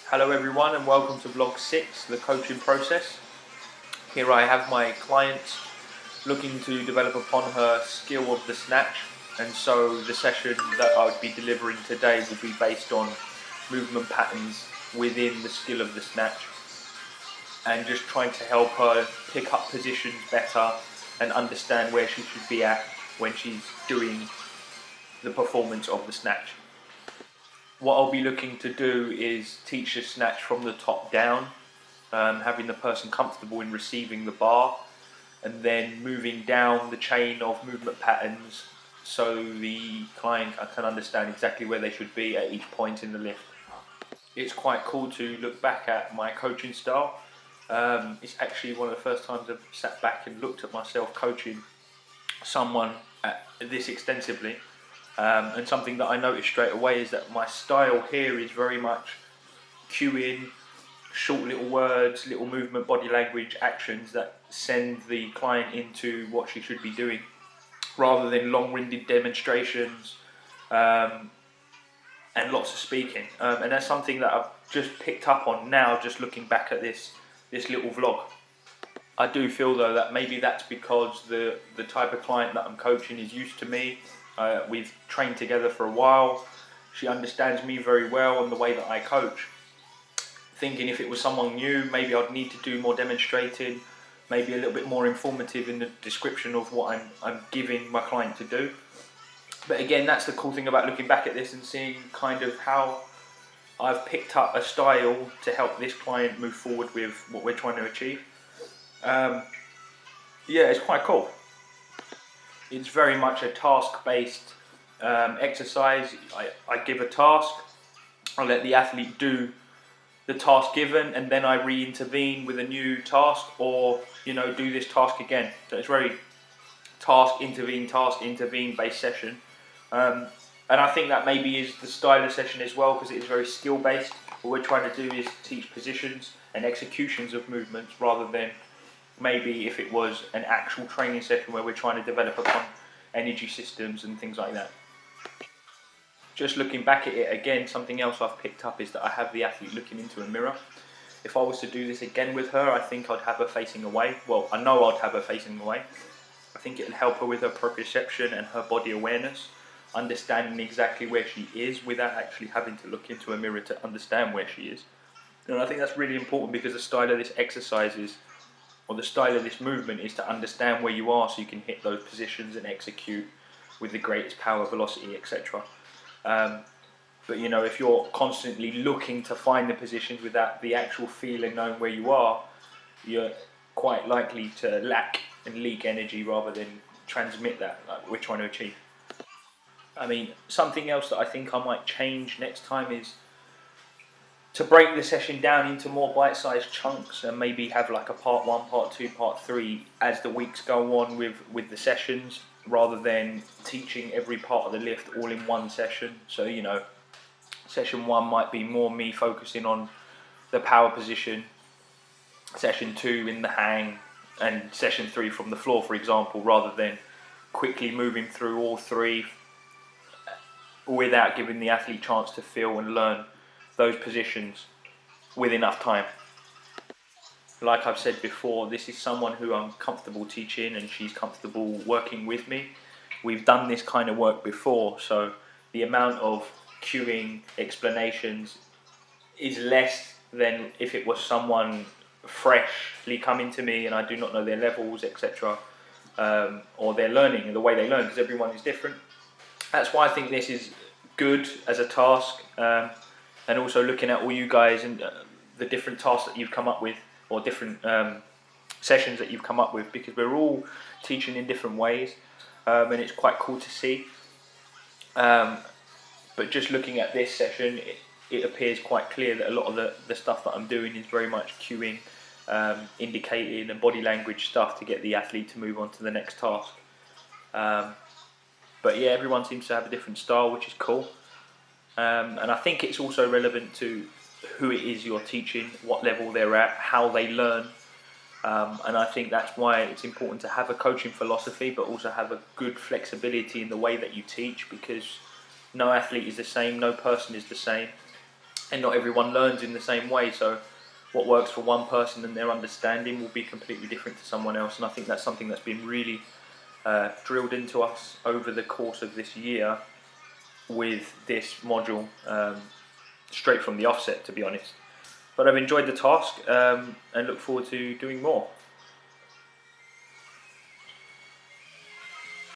Hello everyone and welcome to vlog 6, the coaching process. Here I have my client looking to develop upon her skill of the snatch, and so the session that I would be delivering today will be based on movement patterns within the skill of the snatch and just trying to help her pick up positions better and understand where she should be at when she's doing the performance of the snatch. What I'll be looking to do is teach the snatch from the top down, having the person comfortable in receiving the bar, and then moving down the chain of movement patterns so the client can understand exactly where they should be at each point in the lift. It's quite cool to look back at my coaching style. It's actually one of the first times I've sat back and looked at myself coaching someone this extensively. And something that I noticed straight away is that my style here is very much cueing, short little words, little movement, body language, actions that send the client into what she should be doing, rather than long-winded demonstrations and lots of speaking. And that's something that I've just picked up on now, just looking back at this little vlog. I do feel though that maybe that's because the type of client that I'm coaching is used to me. We've trained together for a while. She understands me very well and the way that I coach. Thinking if it was someone new, maybe I'd need to do more demonstrating, maybe a little bit more informative in the description of what I'm giving my client to do. But again, that's the cool thing about looking back at this and seeing kind of how I've picked up a style to help this client move forward with what we're trying to achieve. Yeah, it's quite cool. It's very much a task-based exercise. I give a task, I let the athlete do the task given, and then I re-intervene with a new task, or do this task again. So it's very task intervene based session, and I think that maybe is the style of session as well, because it is very skill based. What we're trying to do is teach positions and executions of movements, rather than maybe if it was an actual training session where we're trying to develop upon energy systems and things like that. Just looking back at it again, something else I've picked up is that I have the athlete looking into a mirror. If I was to do this again with her, I think I'd have her facing away. Well, I know I'd have her facing away. I think it'll help her with her proprioception and her body awareness, understanding exactly where she is without actually having to look into a mirror to understand where she is. And I think that's really important, because the style of this exercise is, or the style of this movement is, to understand where you are so you can hit those positions and execute with the greatest power, velocity, etc. But if you're constantly looking to find the positions without the actual feel and knowing where you are, you're quite likely to lack and leak energy rather than transmit that like we're trying to achieve. I mean, something else that I think I might change next time is to break the session down into more bite-sized chunks, and maybe have like a part 1, part 2, part 3 as the weeks go on with the sessions, rather than teaching every part of the lift all in one session. So session 1 might be more me focusing on the power position, session 2 in the hang, and session 3 from the floor, for example, rather than quickly moving through all 3 without giving the athlete chance to feel and learn those positions with enough time. Like I've said before, this is someone who I'm comfortable teaching, and she's comfortable working with me. We've done this kind of work before, so the amount of cueing, explanations is less than if it was someone freshly coming to me and I do not know their levels, etc., or their learning and the way they learn, because everyone is different. That's why I think this is good as a task, and also looking at all you guys and the different tasks that you've come up with, or different sessions that you've come up with, because we're all teaching in different ways, and it's quite cool to see. But just looking at this session, it appears quite clear that a lot of the stuff that I'm doing is very much cueing, indicating and body language stuff to get the athlete to move on to the next task. But yeah, everyone seems to have a different style, which is cool. And I think it's also relevant to who it is you're teaching, what level they're at, how they learn. And I think that's why it's important to have a coaching philosophy, but also have a good flexibility in the way that you teach, because no athlete is the same, no person is the same. and not everyone learns in the same way. So what works for one person and their understanding will be completely different to someone else. And I think that's something that's been really drilled into us over the course of this year with this module, straight from the offset, to be honest. But I've enjoyed the task and look forward to doing more.